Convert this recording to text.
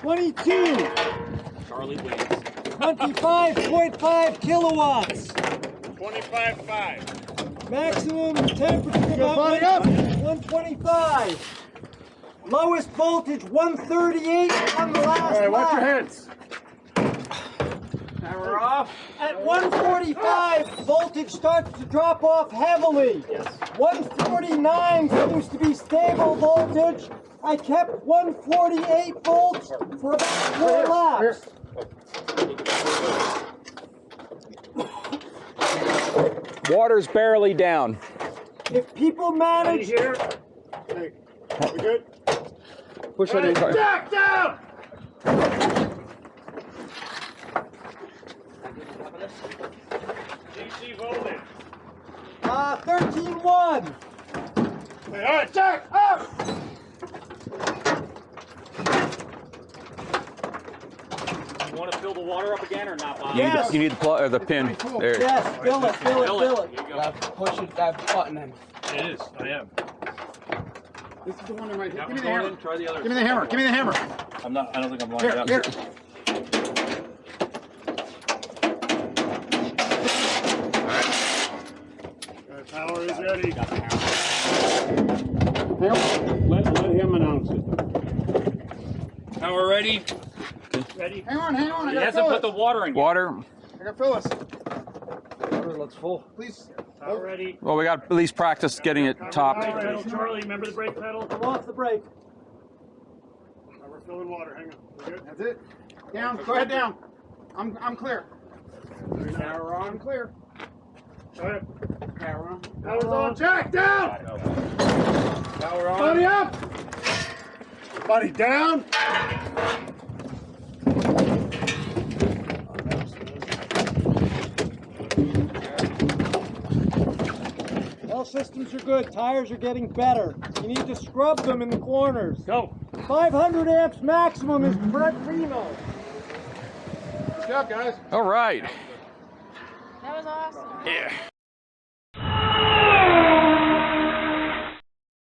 22. Charlie wins. 25.5 kilowatts. 25.5. Maximum temperature about 125. Lowest voltage 138 on the last All right, watch your lap. heads. Now we're off. At 145, voltage starts to drop off heavily. Yes. 149 seems to be stable voltage. I kept 148 volts for about 4 laps. Water's barely down. If people manage... Here. Hey, we good? Push it in. Jack down! DC voltage. 13.1. Hey, all right, Jack, up! You want to fill the water up again or not, Bob? Yes. You need the plug or the pin. There. Yes, fill it, fill it, fill it. Here you go. Push it, that button in. It is, I am. This is the one right here. That Give me one's the going hammer. in, try the other. Give me the hammer. Give me the hammer. I don't think I'm lined up. Here. Power is ready. Got the hammer. Let him announce it. Power ready? Ready? Hang on. I He gotta hasn't fill put it. the water in yet. Water. I gotta fill this. Water looks full. Please. Power ready. Well, we got at least practice getting it topped. Brake pedal, Charlie, remember the brake pedal? Come off the brake. We're filling water, hang on. We're good? That's it. Down. Go ahead down. I'm clear. Power on. I'm clear. Go ahead. Power on. Power's on, Jack, down! Power on. Buddy up! Buddy down! All systems are good. Tires are getting better. You need to scrub them in the corners. Go! 500 amps maximum is primo. Good job, guys. All right. That was awesome. Yeah.